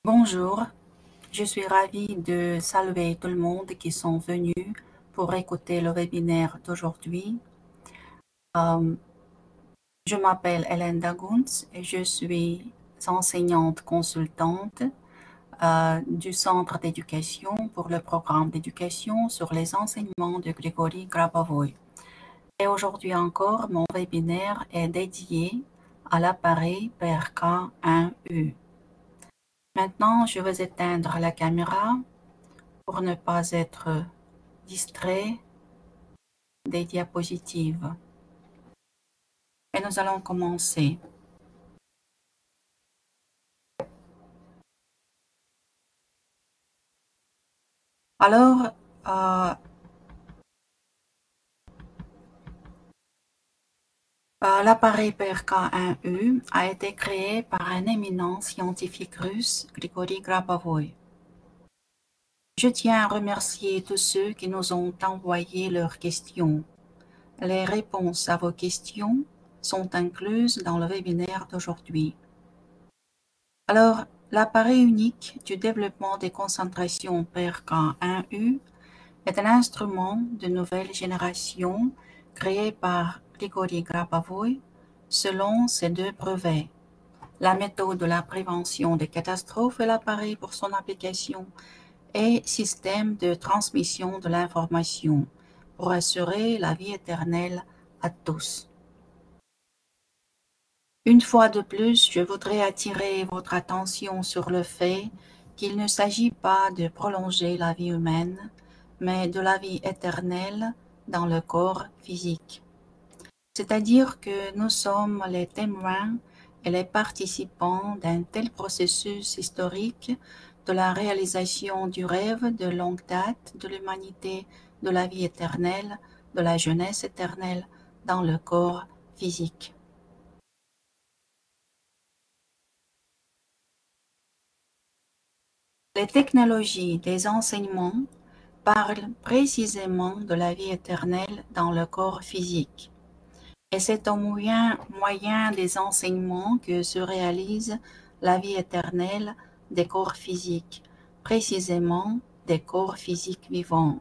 Bonjour, je suis ravie de saluer tout le monde qui sont venus pour écouter le webinaire d'aujourd'hui. Je m'appelle Hélène Daguns et je suis enseignante consultante du Centre d'éducation pour le programme d'éducation sur les enseignements de Grigory Grabovoy. Et aujourd'hui encore, mon webinaire est dédié à l'appareil PRK1U. Maintenant, je vais éteindre la caméra pour ne pas être distrait des diapositives. Et nous allons commencer. Alors, l'appareil PRK1U a été créé par un éminent scientifique russe, Grigory Grabovoy. Je tiens à remercier tous ceux qui nous ont envoyé leurs questions. Les réponses à vos questions sont incluses dans le webinaire d'aujourd'hui. Alors, l'appareil unique du développement des concentrations PRK1U est un instrument de nouvelle génération créé par Grigory Grabovoy selon ses deux brevets, la méthode de la prévention des catastrophes et l'appareil pour son application et système de transmission de l'information pour assurer la vie éternelle à tous. Une fois de plus, je voudrais attirer votre attention sur le fait qu'il ne s'agit pas de prolonger la vie humaine, mais de la vie éternelle dans le corps physique. C'est-à-dire que nous sommes les témoins et les participants d'un tel processus historique de la réalisation du rêve de longue date de l'humanité, de la vie éternelle, de la jeunesse éternelle dans le corps physique. Les technologies des enseignements parlent précisément de la vie éternelle dans le corps physique. Et c'est au moyen des enseignements que se réalise la vie éternelle des corps physiques, précisément des corps physiques vivants.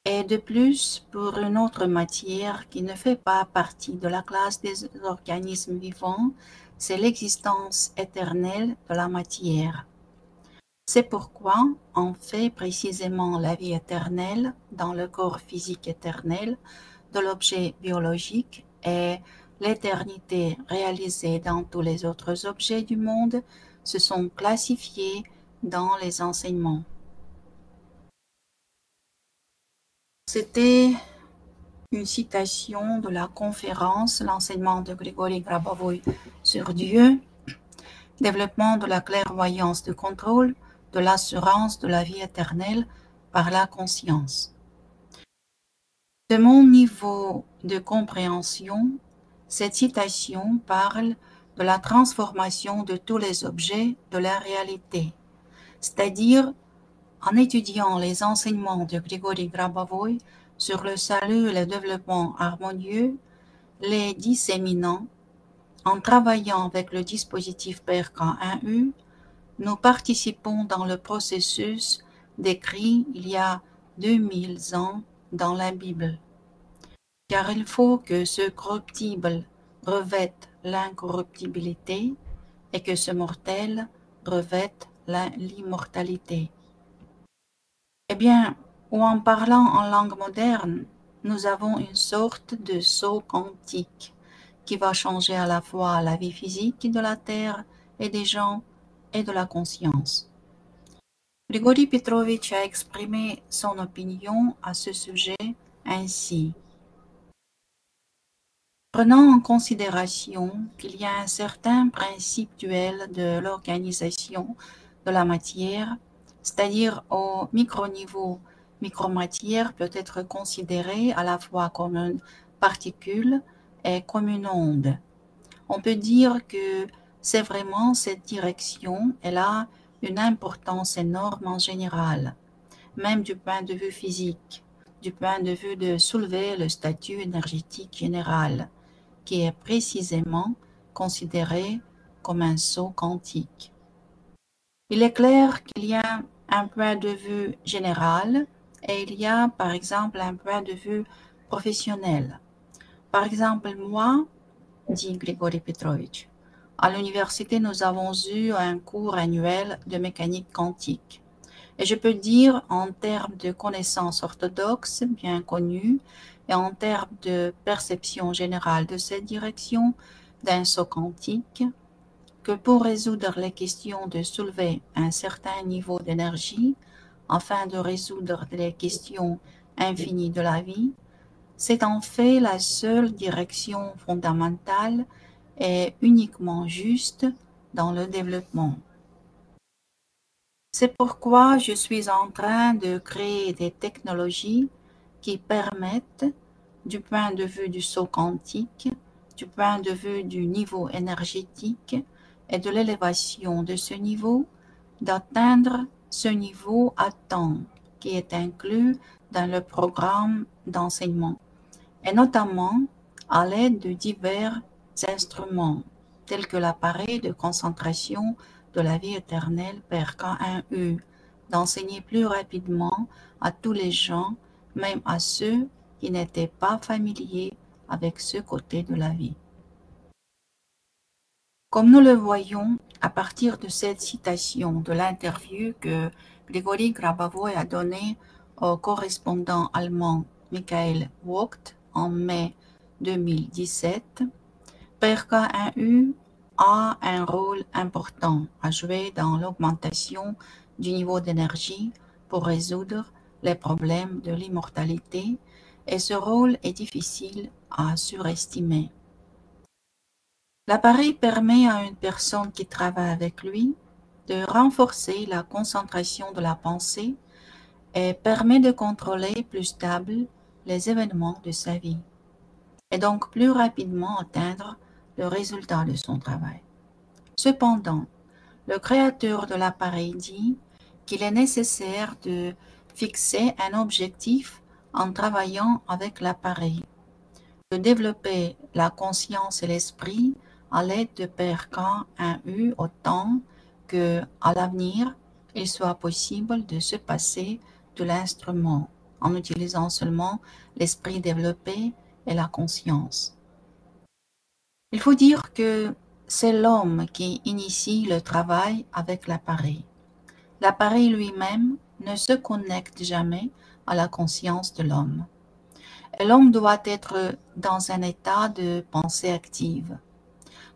Et de plus, pour une autre matière qui ne fait pas partie de la classe des organismes vivants, c'est l'existence éternelle de la matière. C'est pourquoi on fait précisément la vie éternelle dans le corps physique éternel de l'objet biologique et l'éternité réalisée dans tous les autres objets du monde se sont classifiés dans les enseignements. C'était une citation de la conférence L'enseignement de Grigory Grabovoy sur Dieu, développement de la clairvoyance de contrôle, de l'assurance de la vie éternelle par la conscience. De mon niveau de compréhension, cette citation parle de la transformation de tous les objets de la réalité, c'est-à-dire en étudiant les enseignements de Grigory Grabovoy sur le salut et le développement harmonieux, les disséminant, en travaillant avec le dispositif PRK1U, nous participons dans le processus décrit il y a 2000 ans dans la Bible. Car il faut que ce corruptible revête l'incorruptibilité et que ce mortel revête l'immortalité. Eh bien, ou en parlant en langue moderne, nous avons une sorte de saut quantique qui va changer à la fois la vie physique de la Terre et des gens et de la conscience. Grigory Petrovitch a exprimé son opinion à ce sujet ainsi. Prenant en considération qu'il y a un certain principe duel de l'organisation de la matière, c'est-à-dire au micro-niveau, micromatière peut être considérée à la fois comme une particule et comme une onde. On peut dire que c'est vraiment cette direction, elle a une importance énorme en général, même du point de vue physique, du point de vue de soulever le statut énergétique général, qui est précisément considéré comme un saut quantique. Il est clair qu'il y a un point de vue général et il y a par exemple un point de vue professionnel. Par exemple, moi, dit Grigori Petrovitch, à l'université nous avons eu un cours annuel de mécanique quantique. Et je peux dire en termes de connaissances orthodoxes bien connues et en termes de perception générale de cette direction d'un saut quantique, que pour résoudre les questions de soulever un certain niveau d'énergie afin de résoudre les questions infinies de la vie, c'est en fait la seule direction fondamentale et uniquement juste dans le développement. C'est pourquoi je suis en train de créer des technologies qui permettent, du point de vue du saut quantique, du point de vue du niveau énergétique et de l'élévation de ce niveau, d'atteindre ce niveau à temps qui est inclus dans le programme d'enseignement, et notamment à l'aide de divers instruments, tels que l'appareil de concentration de la vie éternelle Père K1U, d'enseigner plus rapidement à tous les gens, même à ceux qui n'étaient pas familiers avec ce côté de la vie. Comme nous le voyons à partir de cette citation de l'interview que Grigori Grabovoi a donnée au correspondant allemand Michael Vogt en mai 2017, PRK1U a un rôle important à jouer dans l'augmentation du niveau d'énergie pour résoudre les problèmes de l'immortalité et ce rôle est difficile à surestimer. L'appareil permet à une personne qui travaille avec lui de renforcer la concentration de la pensée et permet de contrôler plus stable les événements de sa vie et donc plus rapidement atteindre le résultat de son travail. Cependant, le créateur de l'appareil dit qu'il est nécessaire de fixer un objectif en travaillant avec l'appareil, de développer la conscience et l'esprit à l'aide de PRK1U autant que, à l'avenir, il soit possible de se passer de l'instrument en utilisant seulement l'esprit développé et la conscience. Il faut dire que c'est l'homme qui initie le travail avec l'appareil. L'appareil lui-même ne se connecte jamais à la conscience de l'homme. Et l'homme doit être dans un état de pensée active.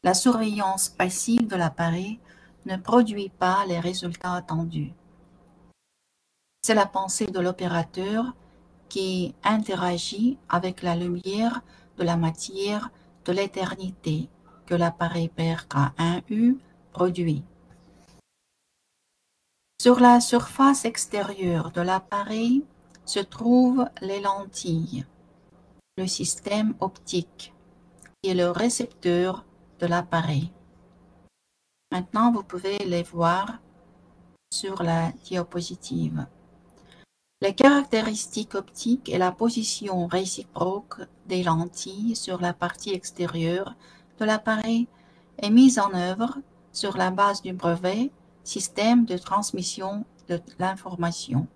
La surveillance passive de l'appareil ne produit pas les résultats attendus. C'est la pensée de l'opérateur qui interagit avec la lumière de la matière de l'éternité que l'appareil PRK1U produit. Sur la surface extérieure de l'appareil se trouvent les lentilles, le système optique, qui est le récepteur de l'appareil. Maintenant, vous pouvez les voir sur la diapositive. Les caractéristiques optiques et la position réciproque des lentilles sur la partie extérieure de l'appareil est mise en œuvre sur la base du brevet système de transmission de l'information.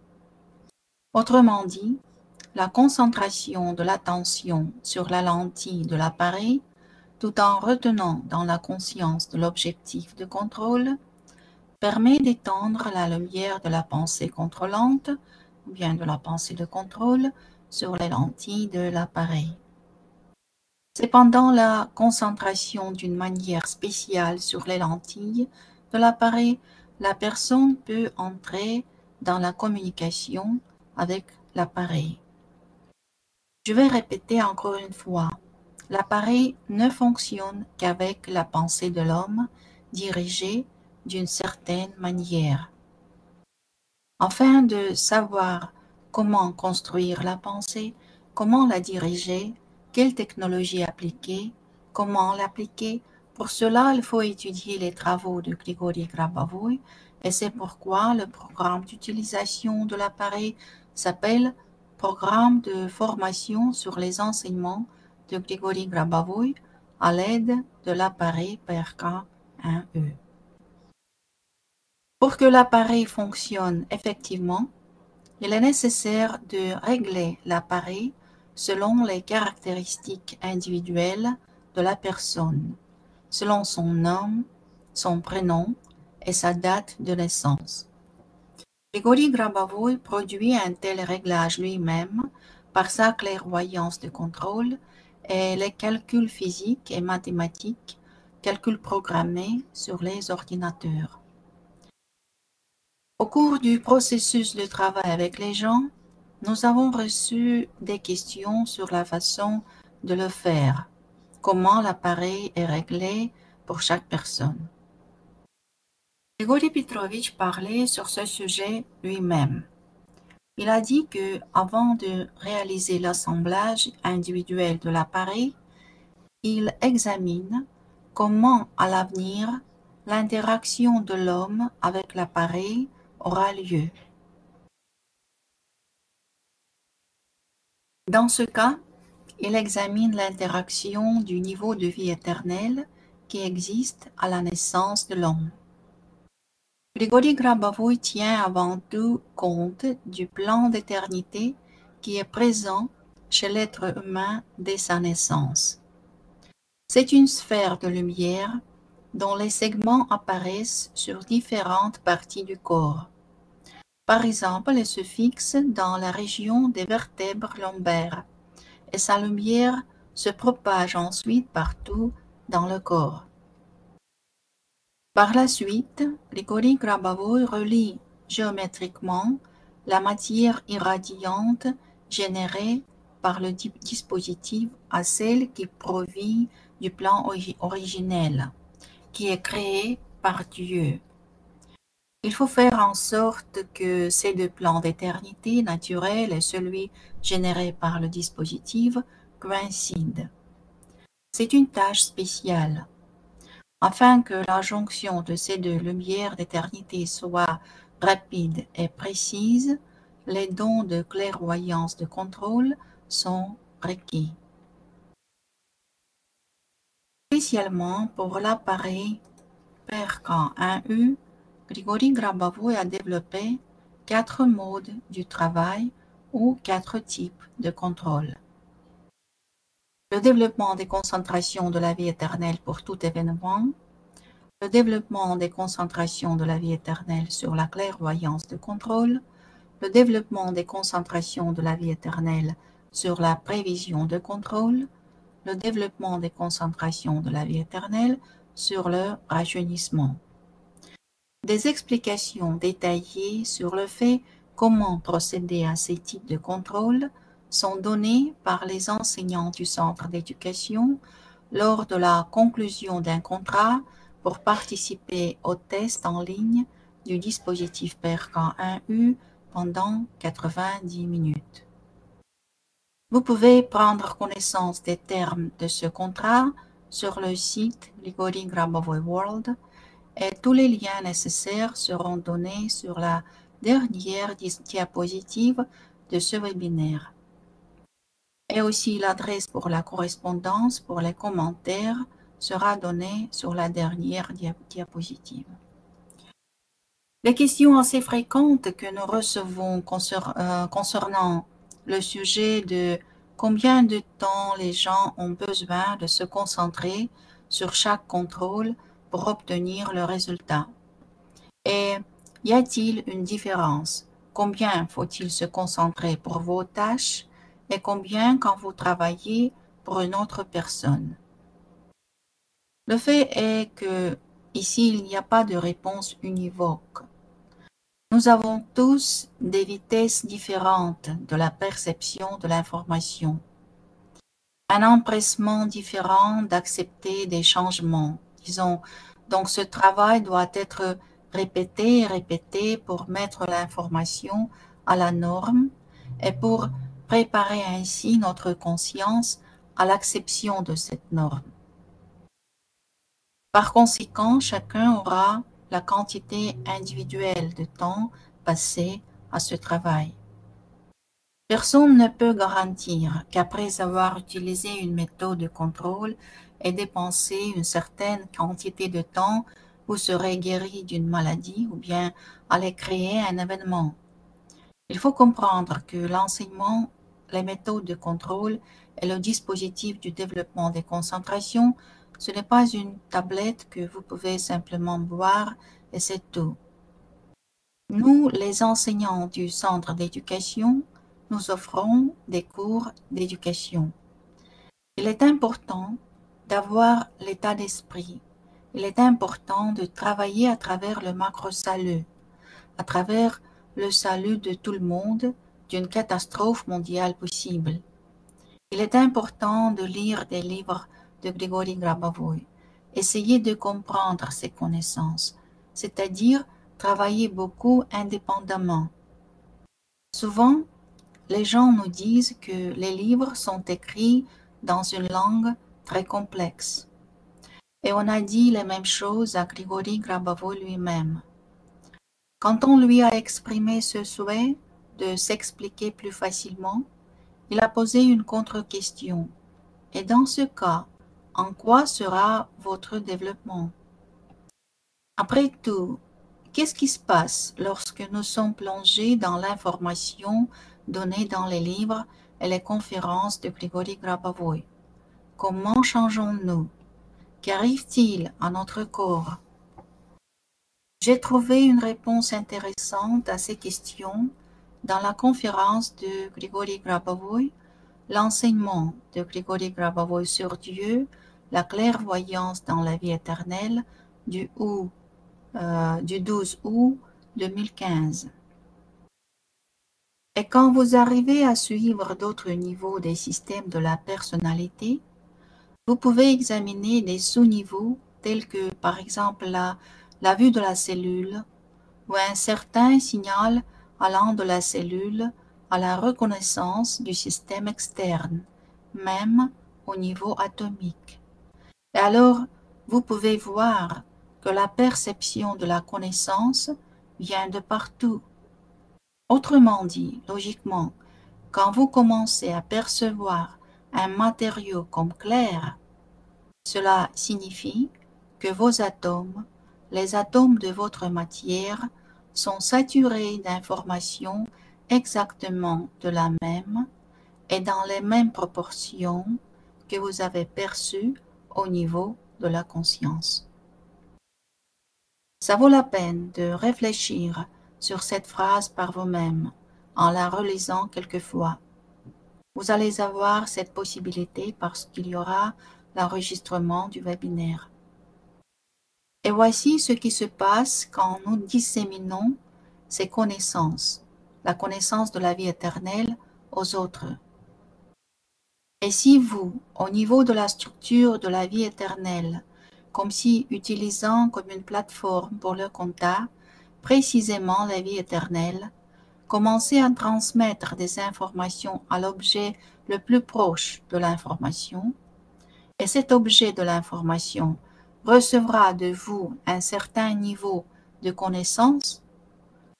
Autrement dit, la concentration de l'attention sur la lentille de l'appareil, tout en retenant dans la conscience de l'objectif de contrôle, permet d'étendre la lumière de la pensée contrôlante ou bien de la pensée de contrôle sur les lentilles de l'appareil. C'est pendant la concentration d'une manière spéciale sur les lentilles de l'appareil, la personne peut entrer dans la communication avec l'appareil. Je vais répéter encore une fois, l'appareil ne fonctionne qu'avec la pensée de l'homme dirigée d'une certaine manière. Afin de savoir comment construire la pensée, comment la diriger, quelle technologie appliquer, comment l'appliquer, pour cela il faut étudier les travaux de Grigori Grabovoi et c'est pourquoi le programme d'utilisation de l'appareil s'appelle Programme de formation sur les enseignements de Grigori Grabovoi à l'aide de l'appareil PRK1E. Pour que l'appareil fonctionne effectivement, il est nécessaire de régler l'appareil selon les caractéristiques individuelles de la personne, selon son nom, son prénom et sa date de naissance. Grigori Grabovoi produit un tel réglage lui-même par sa clairvoyance de contrôle et les calculs physiques et mathématiques, calculs programmés sur les ordinateurs. Au cours du processus de travail avec les gens, nous avons reçu des questions sur la façon de le faire, comment l'appareil est réglé pour chaque personne. Grigori Petrovitch parlait sur ce sujet lui-même. Il a dit que, avant de réaliser l'assemblage individuel de l'appareil, il examine comment, à l'avenir, l'interaction de l'homme avec l'appareil aura lieu. Dans ce cas, il examine l'interaction du niveau de vie éternelle qui existe à la naissance de l'homme. Grigori Grabovoi tient avant tout compte du plan d'éternité qui est présent chez l'être humain dès sa naissance. C'est une sphère de lumière dont les segments apparaissent sur différentes parties du corps. Par exemple, elle se fixe dans la région des vertèbres lombaires et sa lumière se propage ensuite partout dans le corps. Par la suite, Grigori Grabovoi relie géométriquement la matière irradiante générée par le dispositif à celle qui provient du plan originel, qui est créé par Dieu. Il faut faire en sorte que ces deux plans d'éternité naturelle et celui généré par le dispositif coïncident. C'est une tâche spéciale. Afin que la jonction de ces deux lumières d'éternité soit rapide et précise, les dons de clairvoyance de contrôle sont requis. Spécialement pour l'appareil PERK1U, Grigori Grabovoi a développé 4 modes du travail ou 4 types de contrôle. Le développement des concentrations de la vie éternelle pour tout événement, le développement des concentrations de la vie éternelle sur la clairvoyance de contrôle, le développement des concentrations de la vie éternelle sur la prévision de contrôle, le développement des concentrations de la vie éternelle sur le rajeunissement. Des explications détaillées sur le fait comment procéder à ces types de contrôle sont données par les enseignants du centre d'éducation lors de la conclusion d'un contrat pour participer au test en ligne du dispositif PERK1U pendant 90 minutes. Vous pouvez prendre connaissance des termes de ce contrat sur le site Grigori Grabovoi World et tous les liens nécessaires seront donnés sur la dernière diapositive de ce webinaire. Et aussi l'adresse pour la correspondance pour les commentaires sera donnée sur la dernière diapositive. Les questions assez fréquentes que nous recevons concernant le sujet de combien de temps les gens ont besoin de se concentrer sur chaque contrôle pour obtenir le résultat. Et y a-t-il une différence? Combien faut-il se concentrer pour vos tâches et combien quand vous travaillez pour une autre personne? Le fait est que ici, il n'y a pas de réponse univoque. Nous avons tous des vitesses différentes de la perception de l'information, un empressement différent d'accepter des changements. Disons, donc ce travail doit être répété et répété pour mettre l'information à la norme et pour préparer ainsi notre conscience à l'acception de cette norme. Par conséquent, chacun aura la quantité individuelle de temps passé à ce travail. Personne ne peut garantir qu'après avoir utilisé une méthode de contrôle et dépensé une certaine quantité de temps, vous serez guéri d'une maladie ou bien allez créer un événement. Il faut comprendre que l'enseignement, les méthodes de contrôle et le dispositif du développement des concentrations, ce n'est pas une tablette que vous pouvez simplement boire et c'est tout. Nous, les enseignants du centre d'éducation, nous offrons des cours d'éducation. Il est important d'avoir l'état d'esprit. Il est important de travailler à travers le macro-salut, à travers le salut de tout le monde d'une catastrophe mondiale possible. Il est important de lire des livres de Grigory Grabavoy, essayer de comprendre ses connaissances, c'est-à-dire travailler beaucoup indépendamment. Souvent, les gens nous disent que les livres sont écrits dans une langue très complexe. Et on a dit les mêmes choses à Grigory Grabavoy lui-même. Quand on lui a exprimé ce souhait de s'expliquer plus facilement, il a posé une contre-question. Et dans ce cas, en quoi sera votre développement? Après tout, qu'est-ce qui se passe lorsque nous sommes plongés dans l'information donnée dans les livres et les conférences de Grigory Grabavoy? Comment changeons-nous? Qu'arrive-t-il à notre corps? J'ai trouvé une réponse intéressante à ces questions dans la conférence de Grigory Grabavoy, l'enseignement de Grigory Grabavoy sur Dieu, la clairvoyance dans la vie éternelle du 12 août 2015. Et quand vous arrivez à suivre d'autres niveaux des systèmes de la personnalité, vous pouvez examiner des sous-niveaux tels que par exemple la vue de la cellule ou un certain signal allant de la cellule à la reconnaissance du système externe, même au niveau atomique. Et alors, vous pouvez voir que la perception de la connaissance vient de partout. Autrement dit, logiquement, quand vous commencez à percevoir un matériau comme clair, cela signifie que vos atomes, les atomes de votre matière, sont saturés d'informations exactement de la même et dans les mêmes proportions que vous avez perçues au niveau de la conscience. Ça vaut la peine de réfléchir sur cette phrase par vous-même en la relisant quelquefois. Vous allez avoir cette possibilité parce qu'il y aura l'enregistrement du webinaire. Et voici ce qui se passe quand nous disséminons ces connaissances, la connaissance de la vie éternelle aux autres. Et si vous, au niveau de la structure de la vie éternelle, comme si utilisant comme une plateforme pour le contact, précisément la vie éternelle, commencez à transmettre des informations à l'objet le plus proche de l'information, et cet objet de l'information recevra de vous un certain niveau de connaissance,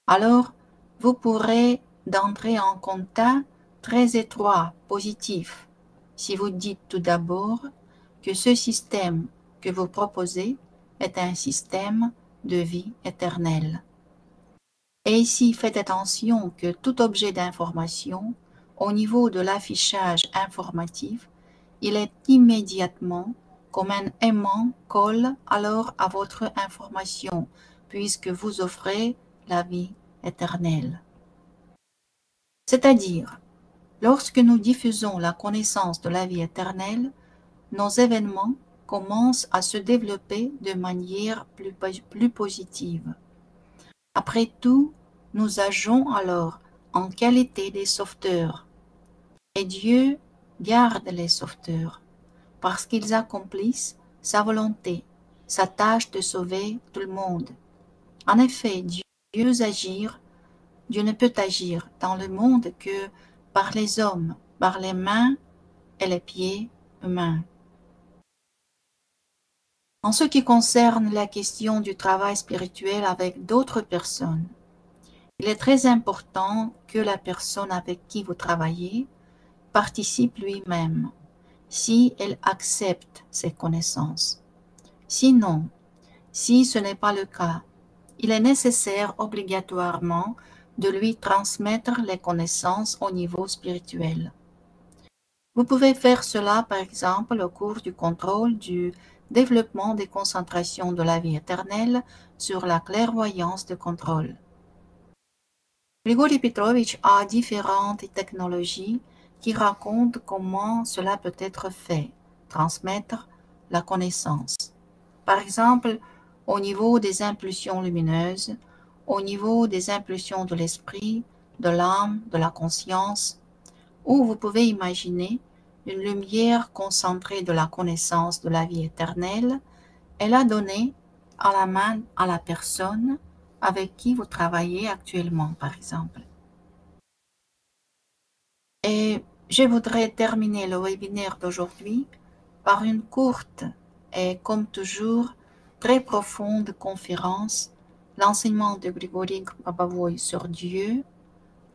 alors vous pourrez d'entrer en contact très étroit, positif, si vous dites tout d'abord que ce système que vous proposez est un système de vie éternelle. Et ici, faites attention que tout objet d'information, au niveau de l'affichage informatif, il est immédiatement comme un aimant colle alors à votre information, puisque vous offrez la vie éternelle. C'est-à-dire, lorsque nous diffusons la connaissance de la vie éternelle, nos événements commencent à se développer de manière plus positive. Après tout, nous agions alors en qualité des sauveteurs. Et Dieu garde les sauveteurs, parce qu'ils accomplissent sa volonté, sa tâche de sauver tout le monde. En effet, Dieu ne peut agir dans le monde que par les hommes, par les mains et les pieds humains. En ce qui concerne la question du travail spirituel avec d'autres personnes, il est très important que la personne avec qui vous travaillez participe lui-même, si elle accepte ces connaissances. Sinon, Si ce n'est pas le cas, il est nécessaire obligatoirement de lui transmettre les connaissances au niveau spirituel. Vous pouvez faire cela par exemple au cours du contrôle du développement des concentrations de la vie éternelle sur la clairvoyance de contrôle. Grigori Petrovitch a différentes technologies qui racontent comment cela peut être fait, transmettre la connaissance. Par exemple, au niveau des impulsions lumineuses, au niveau des impulsions de l'esprit, de l'âme, de la conscience, où vous pouvez imaginer une lumière concentrée de la connaissance de la vie éternelle et la donner à la main à la personne avec qui vous travaillez actuellement, par exemple. Et je voudrais terminer le webinaire d'aujourd'hui par une courte et, comme toujours, très profonde conférence, l'enseignement de Grigori Barbavoy sur Dieu,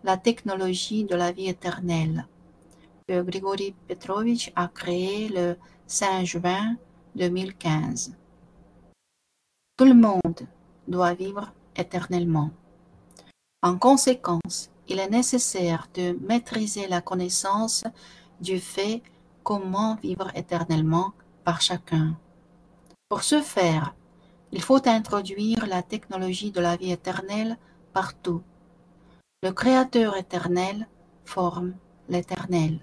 la technologie de la vie éternelle, que Grigori Petrovitch a créé le 5 juin 2015. Tout le monde doit vivre éternellement. En conséquence, il est nécessaire de maîtriser la connaissance du fait comment vivre éternellement par chacun. Pour ce faire, il faut introduire la technologie de la vie éternelle partout. Le Créateur éternel forme l'éternel.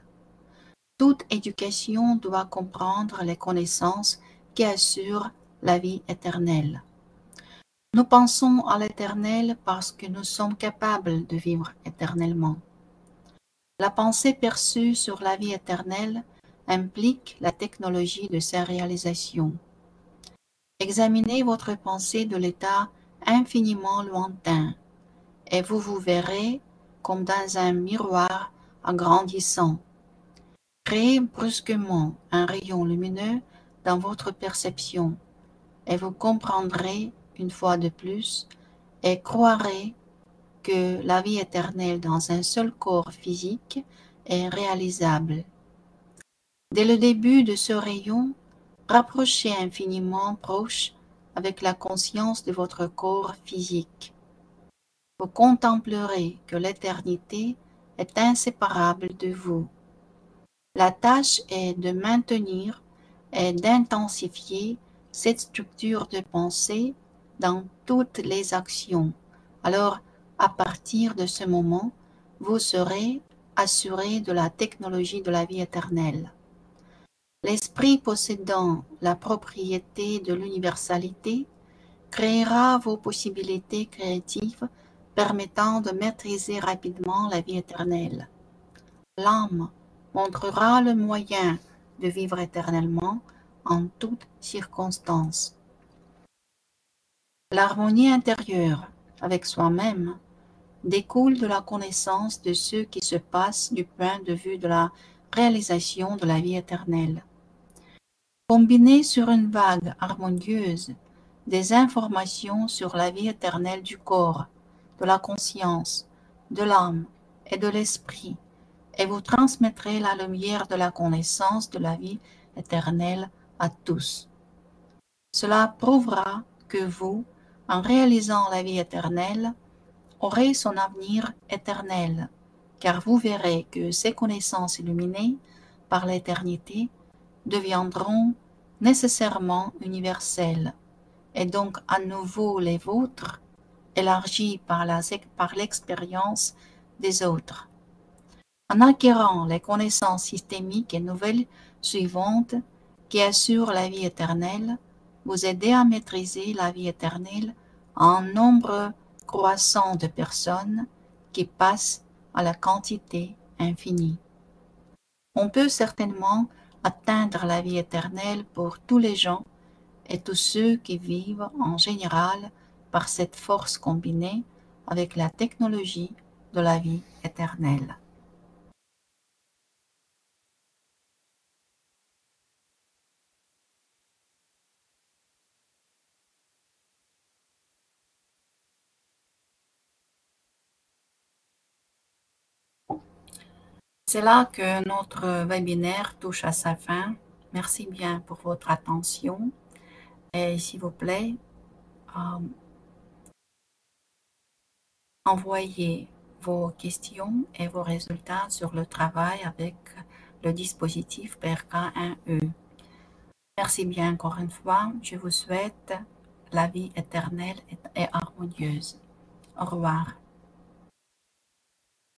Toute éducation doit comprendre les connaissances qui assurent la vie éternelle. Nous pensons à l'éternel parce que nous sommes capables de vivre éternellement. La pensée perçue sur la vie éternelle implique la technologie de sa réalisation. Examinez votre pensée de l'état infiniment lointain et vous vous verrez comme dans un miroir agrandissant. Créez brusquement un rayon lumineux dans votre perception et vous comprendrez une fois de plus et croirez que la vie éternelle dans un seul corps physique est réalisable. Dès le début de ce rayon, rapprochez infiniment proche avec la conscience de votre corps physique. Vous contemplerez que l'éternité est inséparable de vous. La tâche est de maintenir et d'intensifier cette structure de pensée dans toutes les actions. Alors, à partir de ce moment, vous serez assuré de la technologie de la vie éternelle. L'esprit possédant la propriété de l'universalité créera vos possibilités créatives permettant de maîtriser rapidement la vie éternelle. L'âme montrera le moyen de vivre éternellement en toutes circonstances. L'harmonie intérieure avec soi-même découle de la connaissance de ce qui se passe du point de vue de la réalisation de la vie éternelle. Combiner sur une vague harmonieuse des informations sur la vie éternelle du corps, de la conscience, de l'âme et de l'esprit, et vous transmettrez la lumière de la connaissance de la vie éternelle à tous. Cela prouvera que vous, en réalisant la vie éternelle, aurez son avenir éternel, car vous verrez que ces connaissances illuminées par l'éternité deviendront nécessairement universelles, et donc à nouveau les vôtres, élargies par l'expérience des autres. En acquérant les connaissances systémiques et nouvelles suivantes qui assurent la vie éternelle, vous aidez à maîtriser la vie éternelle en nombre croissant de personnes qui passent à la quantité infinie. On peut certainement atteindre la vie éternelle pour tous les gens et tous ceux qui vivent en général par cette force combinée avec la technologie de la vie éternelle. C'est là que notre webinaire touche à sa fin. Merci bien pour votre attention et s'il vous plaît, envoyer vos questions et vos résultats sur le travail avec le dispositif PRK1E. Merci bien encore une fois. Je vous souhaite la vie éternelle et harmonieuse. Au revoir.